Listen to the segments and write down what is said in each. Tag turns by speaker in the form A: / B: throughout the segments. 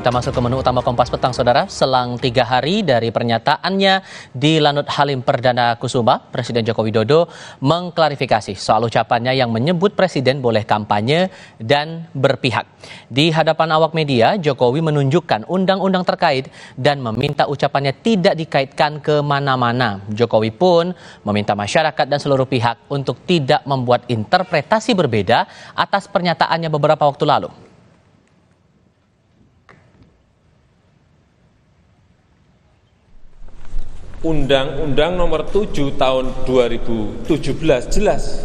A: Kita masuk ke menu utama Kompas Petang, Saudara. Selang 3 hari dari pernyataannya di Lanut Halim Perdana Kusuma, Presiden Joko Widodo mengklarifikasi soal ucapannya yang menyebut Presiden boleh kampanye dan berpihak. Di hadapan awak media, Jokowi menunjukkan undang-undang terkait dan meminta ucapannya tidak dikaitkan ke mana-mana. Jokowi pun meminta masyarakat dan seluruh pihak untuk tidak membuat interpretasi berbeda atas pernyataannya beberapa waktu lalu.
B: Undang-Undang Nomor 7 Tahun 2017 jelas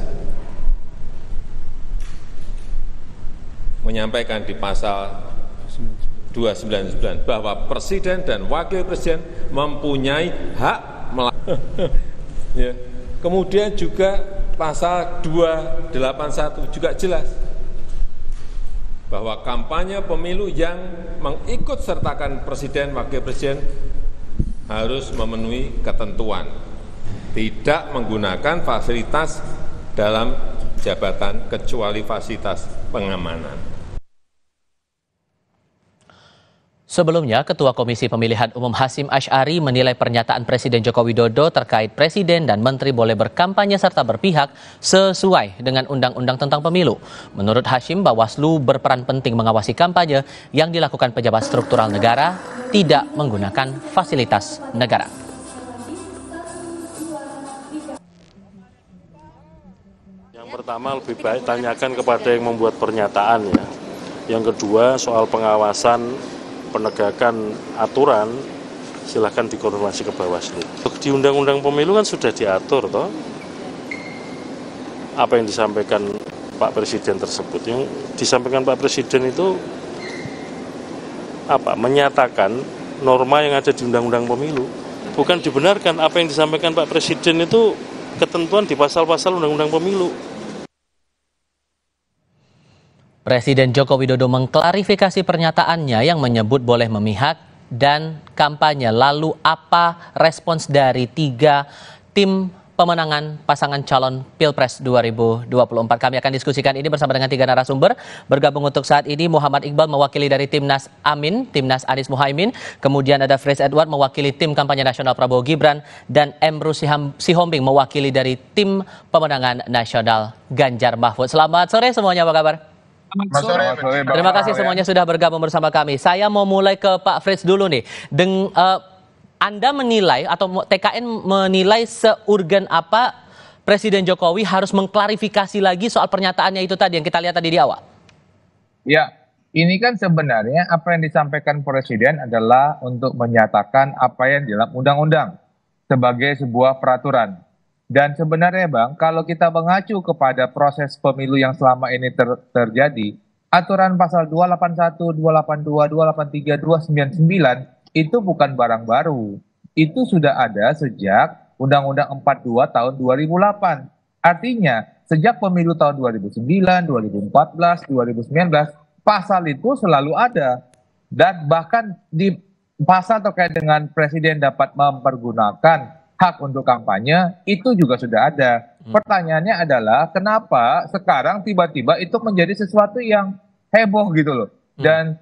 B: menyampaikan di pasal 299 bahwa Presiden dan Wakil Presiden mempunyai hak ya. Kemudian juga pasal 281 juga jelas bahwa kampanye pemilu yang mengikut sertakan Presiden, Wakil Presiden harus memenuhi ketentuan, tidak menggunakan fasilitas dalam jabatan kecuali fasilitas pengamanan.
A: Sebelumnya, Ketua Komisi Pemilihan Umum Hasyim Asy'ari menilai pernyataan Presiden Joko Widodo terkait Presiden dan Menteri boleh berkampanye serta berpihak sesuai dengan Undang-Undang tentang Pemilu. Menurut Hasyim, Bawaslu berperan penting mengawasi kampanye yang dilakukan pejabat struktural negara tidak menggunakan fasilitas negara.
C: Yang pertama, lebih baik tanyakan kepada yang membuat pernyataan ya. Yang kedua, soal pengawasan penegakan aturan, silahkan dikonfirmasi ke Bawaslu. Di Undang-Undang Pemilu kan sudah diatur toh apa yang disampaikan Pak Presiden tersebut. Yang disampaikan Pak Presiden itu apa? Menyatakan norma yang ada di Undang-Undang Pemilu. Bukan dibenarkan apa yang disampaikan Pak Presiden itu ketentuan di pasal-pasal Undang-Undang Pemilu.
A: Presiden Joko Widodo mengklarifikasi pernyataannya yang menyebut boleh memihak dan kampanye. Lalu apa respons dari 3 tim pemenangan pasangan calon Pilpres 2024? Kami akan diskusikan ini bersama dengan 3 narasumber. Bergabung untuk saat ini Muhammad Iqbal mewakili dari Timnas Amin, Timnas Anies Muhaimin. Kemudian ada Fritz Edward mewakili tim kampanye nasional Prabowo Gibran. Dan Emrus Sihombing mewakili dari tim pemenangan nasional Ganjar Mahfud. Selamat sore semuanya, apa kabar? Terima kasih semuanya sudah bergabung bersama kami. Saya mau mulai ke Pak Fritz dulu nih. Anda menilai atau TKN menilai seurgen apa Presiden Jokowi harus mengklarifikasi lagi soal pernyataannya itu tadi yang kita lihat tadi di awal?
D: Ya, ini kan sebenarnya apa yang disampaikan Presiden adalah untuk menyatakan apa yang di dalam undang-undang sebagai sebuah peraturan. Dan sebenarnya Bang, kalau kita mengacu kepada proses pemilu yang selama ini terjadi, aturan pasal 281, 282, 283, 299 itu bukan barang baru. Itu sudah ada sejak Undang-Undang 42 tahun 2008. Artinya, sejak pemilu tahun 2009, 2014, 2019, pasal itu selalu ada. Dan bahkan di pasal terkait dengan Presiden dapat mempergunakan hak untuk kampanye itu juga sudah ada. Pertanyaannya adalah kenapa sekarang tiba-tiba itu menjadi sesuatu yang heboh gitu loh. Dan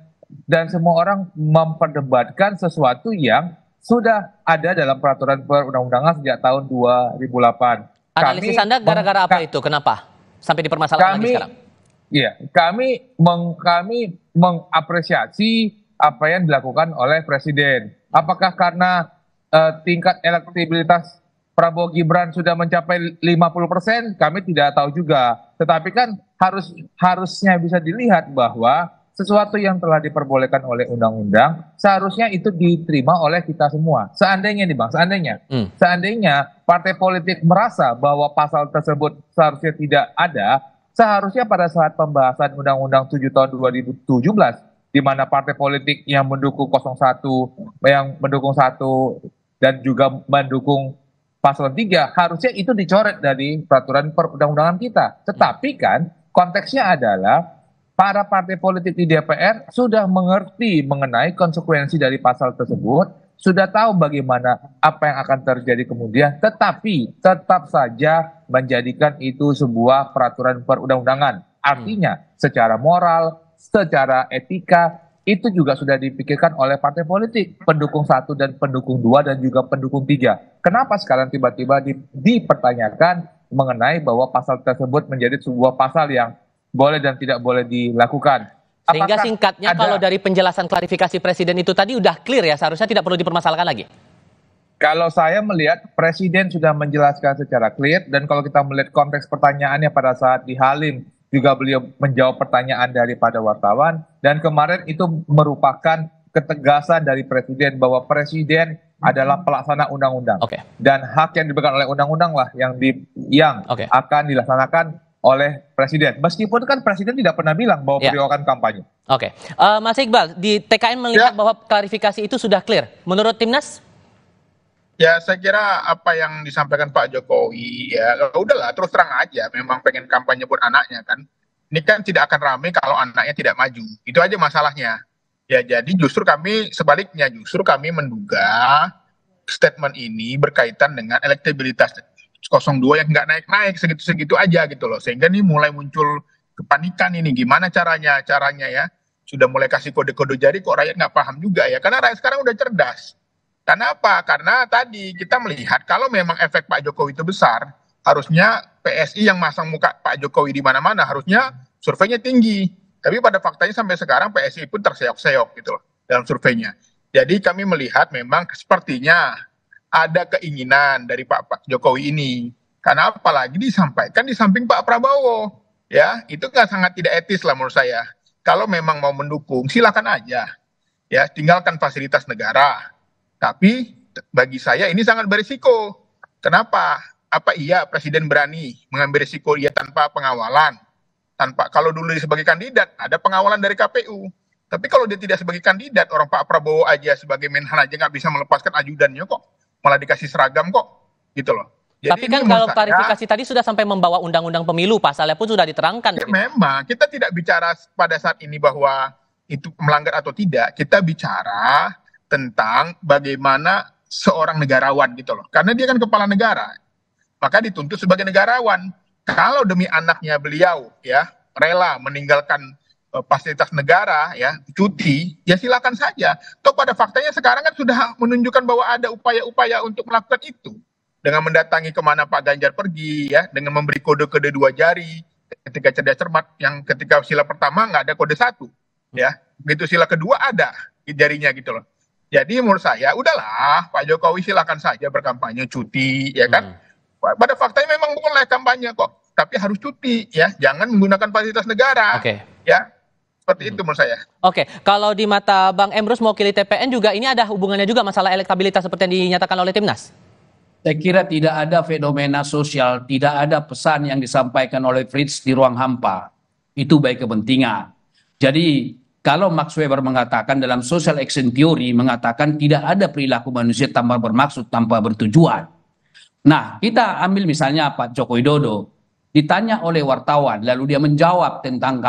D: semua orang memperdebatkan sesuatu yang sudah ada dalam peraturan perundang-undangan sejak tahun 2008.
A: Analisis Anda gara-gara apa itu? Kenapa sampai dipermasalahkan lagi sekarang?
D: Iya, kami mengapresiasi apa yang dilakukan oleh Presiden. Apakah karena tingkat elektabilitas Prabowo Gibran sudah mencapai 50%, kami tidak tahu juga. Tetapi kan harusnya bisa dilihat bahwa sesuatu yang telah diperbolehkan oleh undang-undang seharusnya itu diterima oleh kita semua. Seandainya nih Bang, seandainya partai politik merasa bahwa pasal tersebut seharusnya tidak ada, seharusnya pada saat pembahasan Undang-Undang 7 tahun 2017 di mana partai politik yang mendukung 01, yang mendukung 1 dan juga mendukung paslon 3, harusnya itu dicoret dari peraturan perundang-undangan kita. Tetapi kan konteksnya adalah para partai politik di DPR sudah mengerti mengenai konsekuensi dari pasal tersebut, sudah tahu bagaimana apa yang akan terjadi kemudian, tetapi tetap saja menjadikan itu sebuah peraturan perundang-undangan. Artinya secara moral, secara etika, itu juga sudah dipikirkan oleh partai politik, pendukung 1 dan pendukung 2 dan juga pendukung 3. Kenapa sekarang tiba-tiba dipertanyakan mengenai bahwa pasal tersebut menjadi sebuah pasal yang boleh dan tidak boleh dilakukan?
A: Sehingga
D: Apakah
A: singkatnya kalau dari penjelasan klarifikasi Presiden itu tadi udah clear ya, seharusnya tidak perlu dipermasalahkan lagi?
D: Kalau saya melihat Presiden sudah menjelaskan secara clear, dan kalau kita melihat konteks pertanyaannya pada saat di Halim, juga beliau menjawab pertanyaan daripada wartawan, dan kemarin itu merupakan ketegasan dari Presiden bahwa Presiden adalah pelaksana undang-undang.
A: Oke.
D: Dan hak yang diberikan oleh undang-undang lah yang
A: Oke.
D: akan dilaksanakan oleh Presiden. Meskipun kan Presiden tidak pernah bilang bahwa beliau akan kampanye.
A: Oke. Mas Iqbal, di TKN melihat bahwa klarifikasi itu sudah clear. Menurut Timnas?
E: Ya, saya kira apa yang disampaikan Pak Jokowi, ya udahlah terus terang aja, memang pengen kampanye buat anaknya kan. Ini kan tidak akan ramai kalau anaknya tidak maju. Itu aja masalahnya. Ya, jadi justru kami sebaliknya, justru kami menduga statement ini berkaitan dengan elektabilitas 02 yang nggak naik-naik segitu-segitu aja gitu loh. Sehingga nih mulai muncul kepanikan ini, gimana caranya ya. Sudah mulai kasih kode-kode jari kok rakyat nggak paham juga ya. Karena rakyat sekarang udah cerdas. Karena apa? Karena tadi kita melihat kalau memang efek Pak Jokowi itu besar, harusnya PSI yang masang muka Pak Jokowi di mana-mana harusnya surveinya tinggi. Tapi pada faktanya sampai sekarang PSI pun terseok-seok gitu loh dalam surveinya. Jadi kami melihat memang sepertinya ada keinginan dari Pak Jokowi ini. Karena apalagi disampaikan di samping Pak Prabowo. Ya, itu kan sangat tidak etis lah menurut saya. Kalau memang mau mendukung, silakan aja. Ya, tinggalkan fasilitas negara. Tapi bagi saya ini sangat berisiko. Kenapa? Apa iya Presiden berani mengambil risiko dia tanpa pengawalan? Kalau dulu dia sebagai kandidat, ada pengawalan dari KPU. Tapi kalau dia tidak sebagai kandidat, orang Pak Prabowo aja sebagai Menhan aja nggak bisa melepaskan ajudannya kok. Malah dikasih seragam kok. Gitu loh. Jadi
A: tapi kan kalau klarifikasi tadi sudah sampai membawa undang-undang pemilu, pasalnya pun sudah diterangkan.
E: Ya memang, kita tidak bicara pada saat ini bahwa itu melanggar atau tidak. Kita bicara tentang bagaimana seorang negarawan gitu loh. Karena dia kan kepala negara. Maka dituntut sebagai negarawan. Kalau demi anaknya beliau ya rela meninggalkan fasilitas negara ya, cuti, ya silakan saja. Toh pada faktanya sekarang kan sudah menunjukkan bahwa ada upaya-upaya untuk melakukan itu. Dengan mendatangi kemana Pak Ganjar pergi ya, dengan memberi kode-kode 2 jari ketika cerdas cermat, yang ketika sila pertama nggak ada kode 1 ya. Begitu sila kedua ada jarinya gitu loh. Jadi menurut saya, udahlah Pak Jokowi silakan saja berkampanye, cuti, ya kan. Pada faktanya memang boleh kampanye kok, tapi harus cuti, ya. Jangan menggunakan fasilitas negara, ya. Seperti itu menurut saya.
A: Oke, kalau di mata Bang Emrus mewakili TPN juga ini ada hubungannya juga masalah elektabilitas seperti yang dinyatakan oleh Timnas?
F: Saya kira tidak ada fenomena sosial, tidak ada pesan yang disampaikan oleh Fritz di ruang hampa. Itu baik kepentingan. Jadi kalau Max Weber mengatakan dalam social action theory, mengatakan tidak ada perilaku manusia tanpa bermaksud, tanpa bertujuan. Nah, kita ambil misalnya Pak Joko Widodo, ditanya oleh wartawan, lalu dia menjawab tentang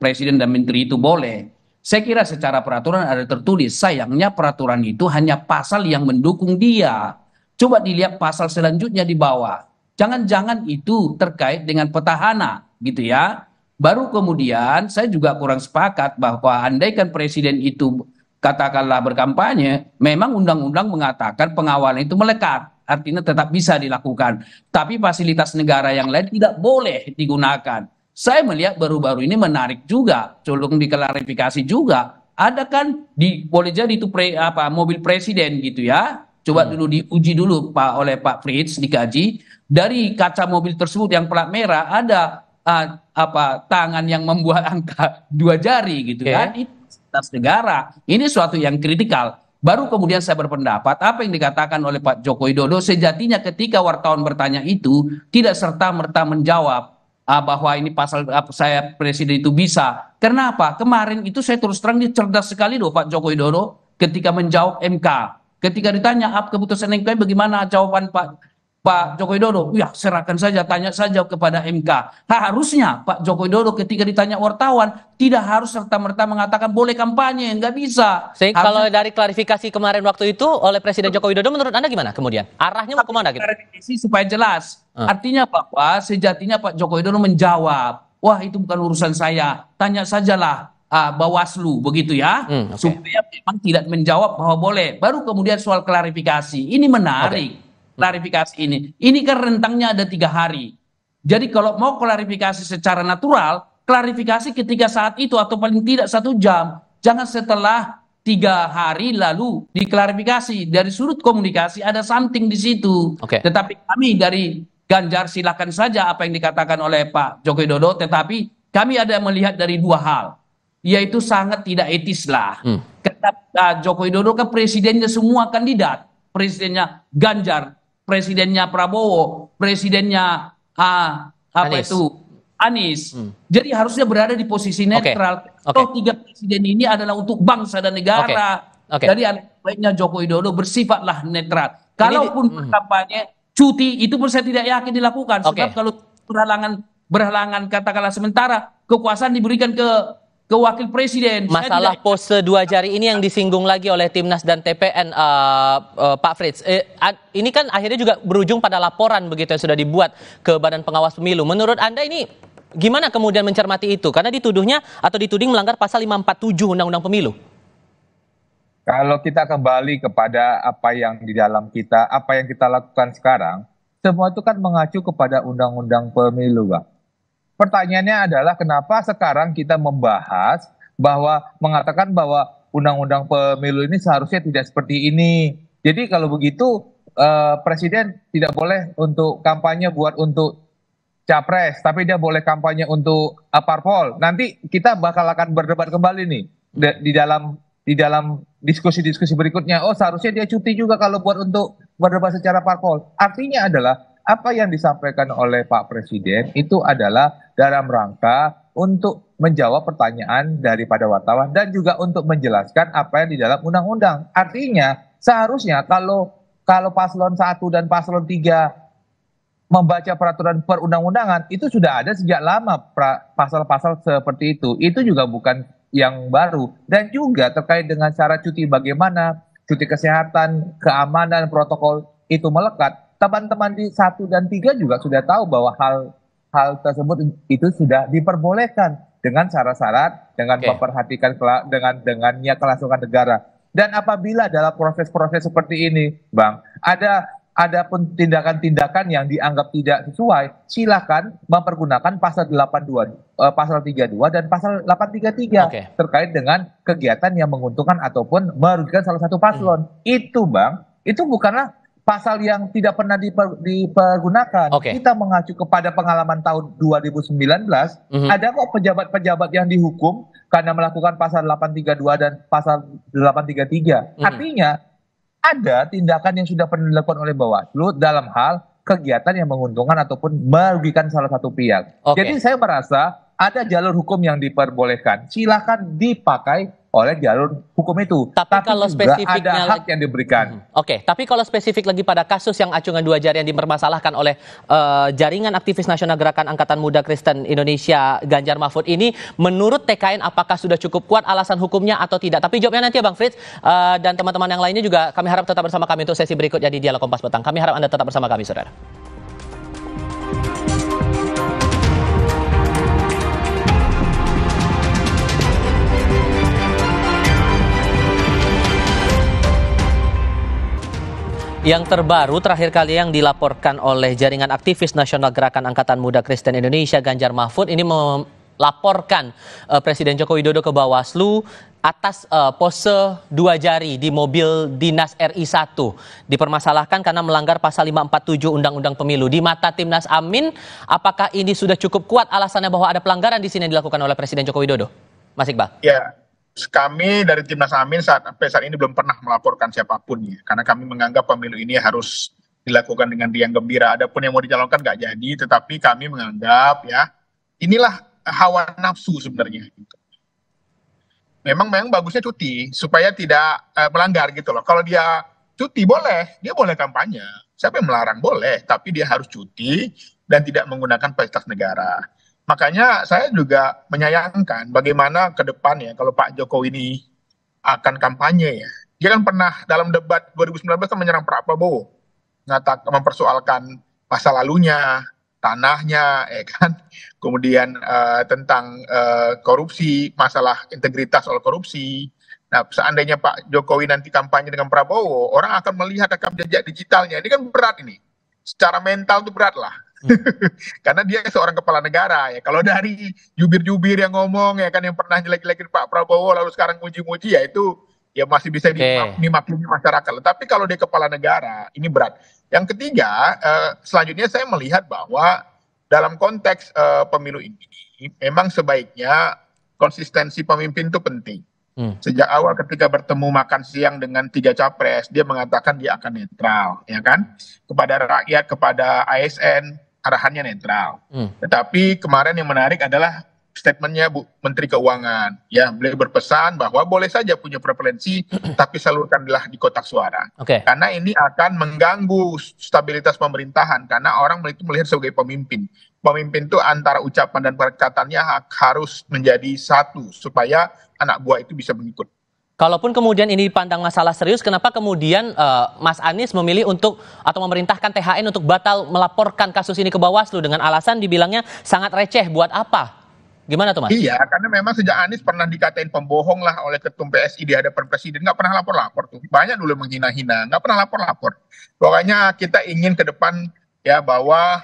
F: presiden dan menteri itu boleh. Saya kira secara peraturan ada tertulis, sayangnya peraturan itu hanya pasal yang mendukung dia. Coba dilihat pasal selanjutnya di bawah. Jangan-jangan itu terkait dengan petahana, gitu ya. Baru kemudian saya juga kurang sepakat bahwa andaikan presiden itu katakanlah berkampanye, memang undang-undang mengatakan pengawalan itu melekat, artinya tetap bisa dilakukan. Tapi fasilitas negara yang lain tidak boleh digunakan. Saya melihat baru-baru ini menarik juga, colong diklarifikasi juga. Ada kan boleh jadi itu mobil presiden gitu ya. Coba dulu diuji dulu oleh Pak Fritz, dikaji. Dari kaca mobil tersebut yang plat merah ada tangan yang membuat angka 2 jari gitu kan, itu fasilitas negara. Ini suatu yang kritikal. Baru kemudian saya berpendapat apa yang dikatakan oleh Pak Joko Widodo, sejatinya ketika wartawan bertanya itu tidak serta-merta menjawab bahwa ini pasal saya presiden itu bisa. Karena apa? Kemarin itu saya terus terang dia cerdas sekali loh Pak Joko Widodo ketika menjawab MK. Ketika ditanya keputusan MK bagaimana jawaban Pak Joko Widodo, ya serahkan saja, tanya saja kepada MK. Harusnya Pak Joko Widodo ketika ditanya wartawan tidak harus serta-merta mengatakan boleh kampanye, nggak bisa.
A: Kalau dari klarifikasi kemarin waktu itu oleh Presiden Joko Widodo, menurut Anda gimana kemudian? Arahnya mau kemana gitu?
F: Klarifikasi supaya jelas. Artinya bahwa sejatinya Pak Joko Widodo menjawab, wah itu bukan urusan saya, tanya sajalah Bawaslu begitu ya,
A: Oke.
F: supaya memang tidak menjawab bahwa boleh. Baru kemudian soal klarifikasi, ini menarik. Klarifikasi ini kan rentangnya ada 3 hari. Jadi kalau mau klarifikasi secara natural, klarifikasi ketika saat itu atau paling tidak 1 jam, jangan setelah 3 hari lalu diklarifikasi. Dari sudut komunikasi ada something di situ.
A: Oke.
F: Tetapi kami dari Ganjar silakan saja apa yang dikatakan oleh Pak Joko Widodo, tetapi kami ada melihat dari 2 hal. Yaitu sangat tidak etis lah. Karena Joko Widodo kan presidennya semua kandidat. Presidennya Ganjar, presidennya Prabowo, presidennya Anies. Jadi harusnya berada di posisi netral. Toh 3 presiden ini adalah untuk bangsa dan negara. Jadi baiknya Joko Widodo bersifatlah netral. Kalaupun berkampanye, cuti itu pun saya tidak yakin dilakukan. Sebab kalau berhalangan katakanlah sementara, kekuasaan diberikan ke wakil presiden.
A: Masalah pose 2 jari ini yang disinggung lagi oleh Timnas dan TPN, Pak Frits. Ini kan akhirnya juga berujung pada laporan begitu yang sudah dibuat ke Badan Pengawas Pemilu. Menurut Anda ini gimana kemudian mencermati itu? Karena dituduhnya atau dituding melanggar pasal 547 Undang-Undang Pemilu.
D: Kalau kita kembali kepada apa yang di dalam kita, apa yang kita lakukan sekarang, semua itu kan mengacu kepada Undang-Undang Pemilu, Bang. Pertanyaannya adalah kenapa sekarang kita membahas mengatakan bahwa Undang-Undang Pemilu ini seharusnya tidak seperti ini. Jadi kalau begitu Presiden tidak boleh untuk kampanye buat untuk capres, tapi dia boleh kampanye untuk parpol. Nanti kita bakal akan berdebat kembali nih di dalam diskusi-diskusi berikutnya. Oh, seharusnya dia cuti juga kalau buat untuk berdebat secara parpol. Artinya adalah apa yang disampaikan oleh Pak Presiden itu adalah dalam rangka untuk menjawab pertanyaan daripada wartawan dan juga untuk menjelaskan apa yang di dalam undang-undang. Artinya seharusnya kalau paslon 1 dan paslon 3 membaca peraturan perundang-undangan itu sudah ada sejak lama pasal-pasal seperti itu. Itu juga bukan yang baru. Dan juga terkait dengan cara cuti, bagaimana cuti kesehatan, keamanan, protokol itu melekat. Teman-teman di 1 dan 3 juga sudah tahu bahwa hal tersebut itu sudah diperbolehkan dengan syarat-syarat, dengan memperhatikan dengannya kelangsungan negara. Dan apabila dalam proses-proses seperti ini, Bang, ada pun tindakan-tindakan yang dianggap tidak sesuai, silakan mempergunakan pasal 32 dan pasal 833 terkait dengan kegiatan yang menguntungkan ataupun merugikan salah satu paslon. Itu, Bang, itu bukanlah pasal yang tidak pernah dipergunakan. Kita mengacu kepada pengalaman tahun 2019, ada kok pejabat-pejabat yang dihukum karena melakukan pasal 832 dan pasal 833. Artinya ada tindakan yang sudah pernah dilakukan oleh Bawaslu dalam hal kegiatan yang menguntungkan ataupun merugikan salah satu pihak. Jadi saya merasa ada jalur hukum yang diperbolehkan. Silakan dipakai oleh jalur hukum itu.
A: Tapi kalau spesifiknya
D: ada hak yang diberikan.
A: Tapi kalau spesifik lagi pada kasus yang acungan 2 jari yang dipermasalahkan oleh Jaringan Aktivis Nasional Gerakan Angkatan Muda Kristen Indonesia Ganjar Mahfud ini, menurut TKN apakah sudah cukup kuat alasan hukumnya atau tidak? Tapi jawabnya nanti ya Bang Frits, dan teman-teman yang lainnya juga kami harap tetap bersama kami untuk sesi berikutnya di Dialog Kompas Petang. Kami harap Anda tetap bersama kami, saudara. Yang terbaru terakhir kali yang dilaporkan oleh Jaringan Aktivis Nasional Gerakan Angkatan Muda Kristen Indonesia Ganjar Mahfud ini melaporkan Presiden Joko Widodo ke Bawaslu atas pose 2 jari di mobil dinas RI 1. Dipermasalahkan karena melanggar pasal 547 Undang-Undang Pemilu. Di mata Timnas Amin, apakah ini sudah cukup kuat alasannya bahwa ada pelanggaran di sini yang dilakukan oleh Presiden Joko Widodo? Mas Iqbal.
E: Ya, kami dari Timnas Amin sampai saat ini belum pernah melaporkan siapapun ya, karena kami menganggap pemilu ini harus dilakukan dengan riang gembira. Adapun yang mau dicalonkan nggak jadi, tetapi kami menganggap ya inilah hawa nafsu sebenarnya. Memang bagusnya cuti supaya tidak melanggar gitu loh. Kalau dia cuti dia boleh kampanye. Siapa yang melarang? Boleh, tapi dia harus cuti dan tidak menggunakan fasilitas negara. Makanya saya juga menyayangkan bagaimana ke depan ya kalau Pak Jokowi ini akan kampanye ya. Dia kan pernah dalam debat 2019 kan menyerang Pak Prabowo. Mempersoalkan masa lalunya, tanahnya, ya kan, kemudian tentang korupsi, masalah integritas soal korupsi. Nah, seandainya Pak Jokowi nanti kampanye dengan Prabowo, orang akan melihat rekam jejak digitalnya. Ini kan berat ini. Secara mental itu berat lah. Karena dia seorang kepala negara ya. Kalau dari jubir-jubir yang ngomong ya kan, yang pernah jelek-jelekin Pak Prabowo lalu sekarang muji-muji, ya itu ya masih bisa dimaklumi masyarakat. Tapi kalau dia kepala negara, ini berat. Yang ketiga, selanjutnya saya melihat bahwa dalam konteks pemilu ini memang sebaiknya konsistensi pemimpin itu penting. Sejak awal ketika bertemu makan siang dengan 3 capres, dia mengatakan dia akan netral, ya kan? Kepada rakyat, kepada ASN, arahannya netral. Tetapi kemarin yang menarik adalah statementnya Bu Menteri Keuangan. Ya, beliau berpesan bahwa boleh saja punya preferensi, tapi salurkanlah di kotak suara. Karena ini akan mengganggu stabilitas pemerintahan, karena orang itu melihat sebagai pemimpin. Pemimpin itu antara ucapan dan perkataannya harus menjadi satu, supaya anak buah itu bisa mengikut.
A: Kalaupun kemudian ini dipandang masalah serius, kenapa kemudian Mas Anies memilih untuk atau memerintahkan THN untuk batal melaporkan kasus ini ke Bawaslu dengan alasan dibilangnya sangat receh, buat apa? Gimana tuh Mas?
E: Iya, karena memang sejak Anies pernah dikatain pembohong lah oleh ketum PSI di hadapan presiden, nggak pernah lapor-lapor tuh. Banyak dulu menghina-hina, nggak pernah lapor-lapor. Pokoknya kita ingin ke depan ya bahwa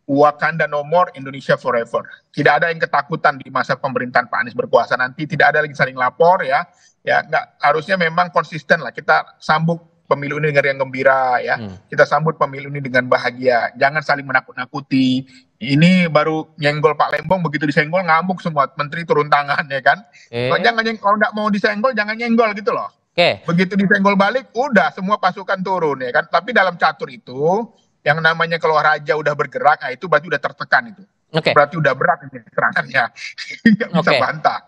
E: Wakanda No More, Indonesia Forever. Tidak ada yang ketakutan di masa pemerintahan Pak Anies berkuasa nanti, tidak ada lagi saling lapor ya. Ya, nggak, harusnya memang konsisten lah. Kita sambut pemilu ini dengan yang gembira ya. Kita sambut pemilu ini dengan bahagia. Jangan saling menakut-nakuti. Ini baru nyenggol Pak Lembong, begitu disenggol ngamuk semua menteri turun tangan ya kan. Kalau nggak mau disenggol jangan nyenggol gitu loh. Begitu disenggol balik, udah semua pasukan turun ya kan. Tapi dalam catur itu yang namanya kalau raja udah bergerak, nah itu berarti udah tertekan itu. Berarti udah berat ini serangannya. Nggak bisa bantah.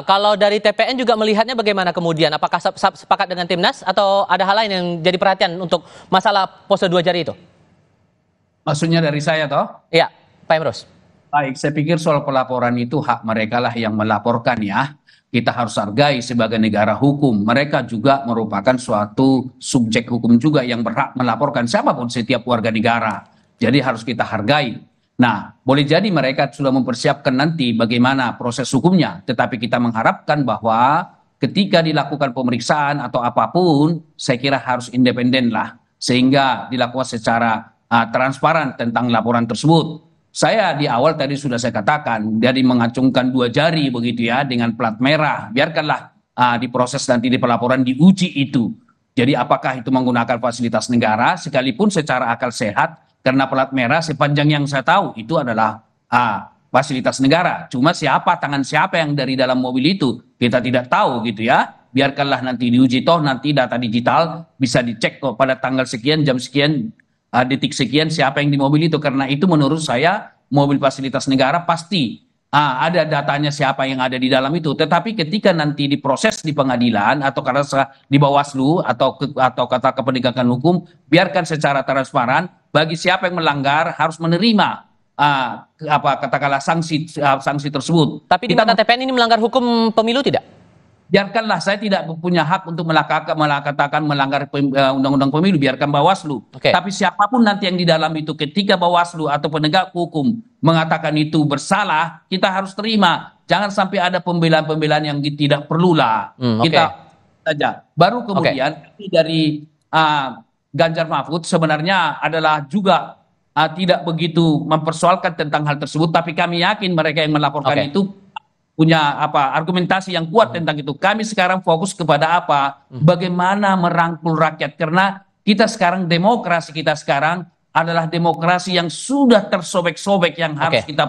A: Kalau dari TPN juga melihatnya bagaimana kemudian? Apakah sepakat dengan Timnas atau ada hal lain yang jadi perhatian untuk masalah pose 2 jari itu?
F: Maksudnya dari saya toh?
A: Iya, Pak Emrus.
F: Baik, saya pikir soal pelaporan itu hak mereka lah yang melaporkan ya. Kita harus hargai sebagai negara hukum. Mereka juga merupakan suatu subjek hukum juga yang berhak melaporkan siapapun setiap warga negara. Jadi harus kita hargai. Nah, boleh jadi mereka sudah mempersiapkan nanti bagaimana proses hukumnya. Tetapi kita mengharapkan bahwa ketika dilakukan pemeriksaan atau apapun, saya kira harus independen lah. Sehingga dilakukan secara transparan tentang laporan tersebut. Saya di awal tadi sudah saya katakan, dari mengacungkan 2 jari begitu ya, dengan plat merah. Biarkanlah diproses nanti di pelaporan diuji itu. Jadi apakah itu menggunakan fasilitas negara, sekalipun secara akal sehat, karena plat merah sepanjang yang saya tahu itu adalah fasilitas negara. Cuma tangan siapa yang dari dalam mobil itu, kita tidak tahu gitu ya. Biarkanlah nanti diuji, toh nanti data digital bisa dicek kok pada tanggal sekian, jam sekian, detik sekian siapa yang di mobil itu. Karena itu menurut saya mobil fasilitas negara pasti ada datanya siapa yang ada di dalam itu. Tetapi ketika nanti diproses di pengadilan atau karena di Bawaslu atau kata kepenegakan hukum, biarkan secara transparan bagi siapa yang melanggar harus menerima katakanlah sanksi tersebut.
A: Tapi di mata TPN ini melanggar hukum pemilu tidak?
F: Biarkanlah, saya tidak punya hak untuk katakan melanggar undang-undang pemilu, biarkan Bawaslu. Tapi siapapun nanti yang di dalam itu, ketika Bawaslu atau penegak hukum mengatakan itu bersalah, kita harus terima. Jangan sampai ada pembelaan-pembelaan yang tidak perlulah. Kita saja. Baru kemudian dari Ganjar Mahfud sebenarnya adalah juga tidak begitu mempersoalkan tentang hal tersebut, tapi kami yakin mereka yang melaporkan itu punya argumentasi yang kuat tentang itu. Kami sekarang fokus kepada apa? Bagaimana merangkul rakyat, karena kita sekarang demokrasi kita sekarang adalah demokrasi yang sudah tersobek-sobek, yang harus kita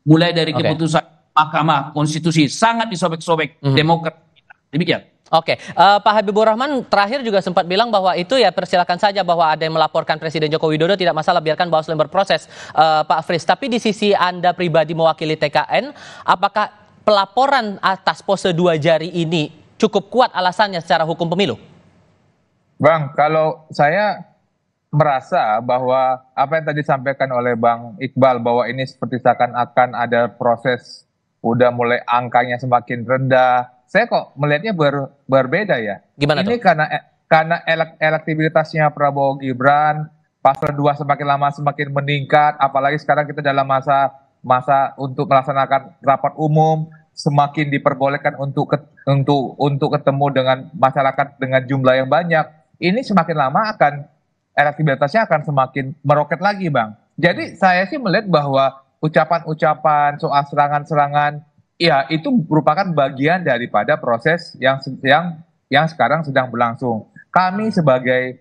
F: mulai dari keputusan Mahkamah Konstitusi sangat disobek-sobek demokrasi kita. Demikian.
A: Pak Habibur Rahman terakhir juga sempat bilang bahwa itu ya persilakan saja bahwa ada yang melaporkan Presiden Joko Widodo, tidak masalah, biarkan Bawaslu yang berproses, Pak Fris. Tapi di sisi Anda pribadi mewakili TKN, apakah pelaporan atas pose 2 jari ini cukup kuat alasannya secara hukum pemilu?
D: Bang, kalau saya merasa bahwa apa yang tadi disampaikan oleh Bang Iqbal bahwa ini seperti seakan-akan ada proses udah mulai angkanya semakin rendah, saya kok melihatnya berbeda ya.
A: Gimana
D: ini
A: tuh?
D: Karena elektabilitasnya Prabowo Gibran paslon 2 semakin lama semakin meningkat, apalagi sekarang kita dalam masa untuk melaksanakan rapat umum, semakin diperbolehkan untuk ketemu dengan masyarakat dengan jumlah yang banyak. Ini semakin lama elektabilitasnya akan semakin meroket lagi, Bang. Jadi saya sih melihat bahwa ucapan-ucapan soal serangan-serangan, ya itu merupakan bagian daripada proses yang sekarang sedang berlangsung. Kami sebagai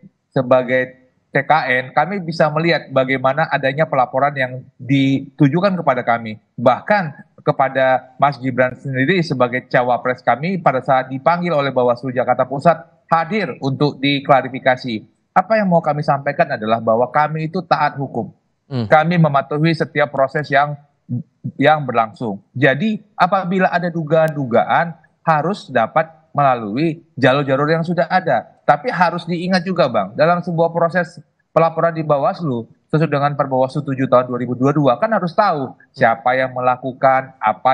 D: TKN, kami bisa melihat bagaimana adanya pelaporan yang ditujukan kepada kami. Bahkan kepada Mas Gibran sendiri sebagai cawapres kami pada saat dipanggil oleh Bawaslu Jakarta Pusat hadir untuk diklarifikasi. Apa yang mau kami sampaikan adalah bahwa kami itu taat hukum. Kami mematuhi setiap proses yang berlangsung. Jadi apabila ada dugaan-dugaan harus dapat melalui jalur-jalur yang sudah ada. Tapi harus diingat juga, Bang, dalam sebuah proses pelaporan di Bawaslu sesuai dengan Perbawaslu 7 tahun 2022 kan harus tahu siapa yang melakukan, apa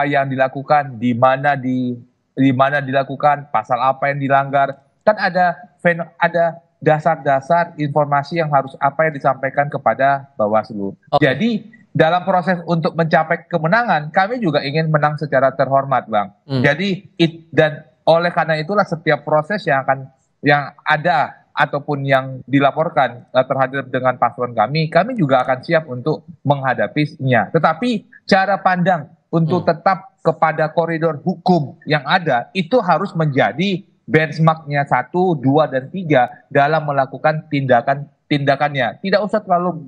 D: yang dilakukan, di mana dilakukan, pasal apa yang dilanggar. Kan ada dasar-dasar informasi yang harus apa yang disampaikan kepada Bawaslu. Jadi dalam proses untuk mencapai kemenangan, kami juga ingin menang secara terhormat, Bang. Jadi dan oleh karena itulah setiap proses yang ada ataupun yang dilaporkan terhadap dengan paslon kami juga akan siap untuk menghadapinya. Tetapi cara pandang untuk tetap kepada koridor hukum yang ada itu harus menjadi benchmarknya 1, 2, dan 3 dalam melakukan tindakannya. Tidak usah terlalu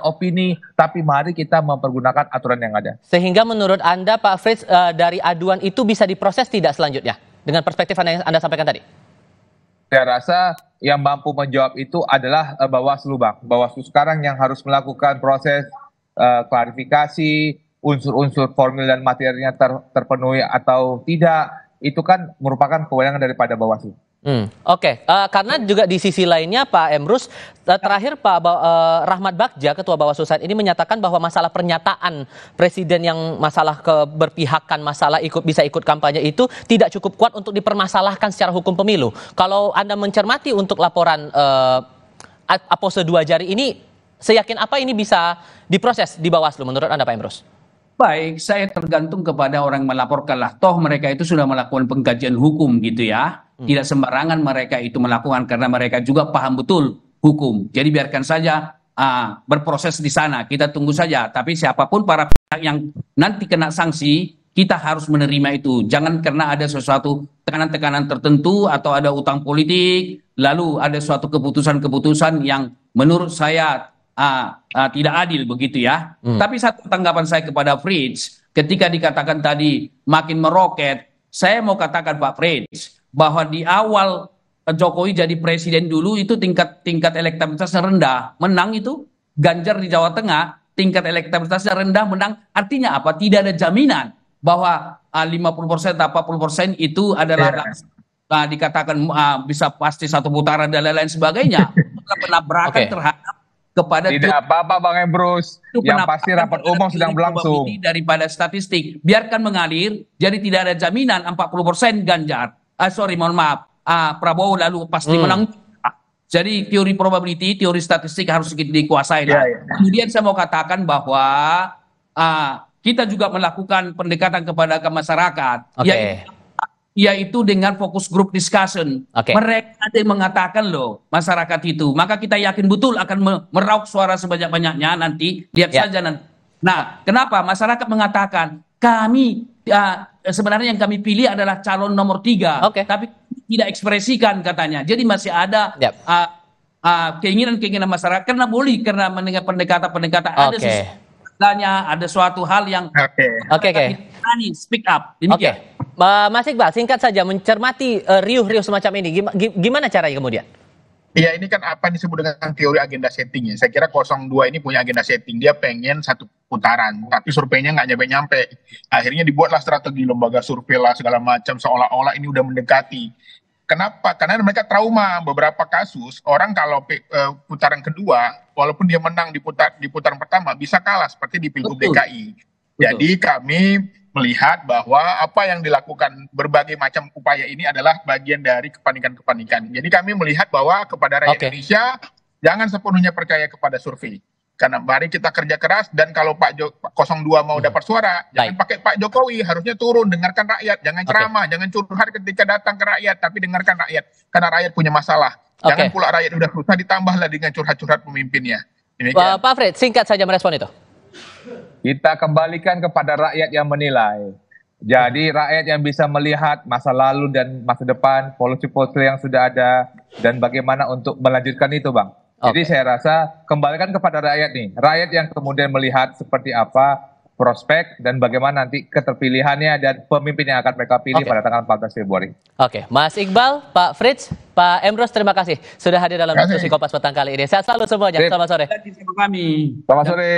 D: opini, tapi mari kita mempergunakan aturan yang ada.
A: Sehingga menurut Anda, Pak Frits, dari aduan itu bisa diproses tidak selanjutnya? Dengan perspektif yang Anda sampaikan tadi?
D: Saya rasa yang mampu menjawab itu adalah Bawaslu, Bang. Bawaslu sekarang yang harus melakukan proses klarifikasi, unsur-unsur formil dan materinya terpenuhi atau tidak, itu kan merupakan kewenangan daripada Bawaslu.
A: Oke. Karena juga di sisi lainnya Pak Emrus, terakhir Pak Rahmat Bagja, Ketua Bawaslu saat ini menyatakan bahwa masalah pernyataan Presiden yang masalah keberpihakan, masalah bisa ikut kampanye itu tidak cukup kuat untuk dipermasalahkan secara hukum pemilu. Kalau Anda mencermati untuk laporan pose 2 jari ini, seyakin apa ini bisa diproses di Bawaslu menurut Anda, Pak Emrus?
F: Baik, saya tergantung kepada orang yang melaporkan lah. Toh mereka itu sudah melakukan pengkajian hukum gitu ya. Tidak sembarangan mereka itu melakukan karena mereka juga paham betul hukum. Jadi biarkan saja berproses di sana. Kita tunggu saja. Tapi siapapun para pihak yang nanti kena sanksi, kita harus menerima itu. Jangan karena ada sesuatu tekanan-tekanan tertentu atau ada utang politik, lalu ada suatu keputusan-keputusan yang menurut saya tidak adil begitu ya. Tapi satu tanggapan saya kepada Frits, ketika dikatakan tadi makin meroket, saya mau katakan Pak Frits, bahwa di awal Jokowi jadi presiden dulu itu tingkat elektabilitasnya rendah, menang itu. Ganjar di Jawa Tengah tingkat elektabilitasnya rendah, menang. Artinya apa? Tidak ada jaminan bahwa 50% atau 40% itu adalah dikatakan bisa pasti satu putaran dan lain-lain sebagainya. Penabrakan terhadap kepada
D: tidak apa-apa Bang Emrus, yang pasti rapat umum sedang berlangsung.
F: Daripada statistik, biarkan mengalir, jadi tidak ada jaminan 40% Ganjar. Mohon maaf, Prabowo lalu pasti menang. Jadi teori probability, teori statistik harus dikuasai. Kemudian saya mau katakan bahwa kita juga melakukan pendekatan kepada masyarakat, yaitu dengan fokus group discussion. Mereka ada yang mengatakan loh, masyarakat itu, maka kita yakin betul akan meraup suara sebanyak-banyaknya nanti, lihat saja nanti. Nah, kenapa masyarakat mengatakan kami sebenarnya yang kami pilih adalah calon nomor 3, tapi tidak ekspresikan katanya. Jadi masih ada keinginan-keinginan masyarakat karena mendengar pendekatan-pendekatan ada suatu hal yang speak up. Demikian.
A: Mas Iqbal, singkat saja, mencermati riuh-riuh semacam ini, gimana caranya kemudian?
E: Ya, ini kan apa yang disebut dengan teori agenda setting ya. Saya kira 02 ini punya agenda setting. Dia pengen satu putaran, tapi surveinya nggak nyampe-nyampe. Akhirnya dibuatlah strategi lembaga survei lah segala macam, seolah-olah ini udah mendekati. Kenapa? Karena mereka trauma. Beberapa kasus, orang kalau putaran kedua, walaupun dia menang di putaran pertama, bisa kalah seperti di Pilgub DKI. Jadi kami melihat bahwa apa yang dilakukan berbagai macam upaya ini adalah bagian dari kepanikan-kepanikan. Jadi kami melihat bahwa kepada rakyat
A: Oke.
E: Indonesia jangan sepenuhnya percaya kepada survei. Karena mari kita kerja keras, dan kalau Pak 02 mau dapat suara, jangan pakai Pak Jokowi, harusnya turun, dengarkan rakyat, jangan ceramah, jangan curhat ketika datang ke rakyat, tapi dengarkan rakyat, karena rakyat punya masalah. Jangan pula rakyat udah susah ditambahlah dengan curhat-curhat pemimpinnya.
A: Pak Fred, singkat saja merespon itu.
D: Kita kembalikan kepada rakyat yang menilai. Jadi rakyat yang bisa melihat masa lalu dan masa depan, polisi-polisi yang sudah ada, dan bagaimana untuk melanjutkan itu, Bang. Jadi saya rasa kembalikan kepada rakyat nih. Rakyat yang kemudian melihat seperti apa prospek dan bagaimana nanti keterpilihannya dan pemimpin yang akan mereka pilih pada tanggal 14 Februari.
A: Oke, Mas Iqbal, Pak Frits, Pak Emros, terima kasih sudah hadir dalam diskusi Kompas Petang kali ini. Sehat selalu semuanya. Selamat sore.
F: Kami.
D: Selamat sore.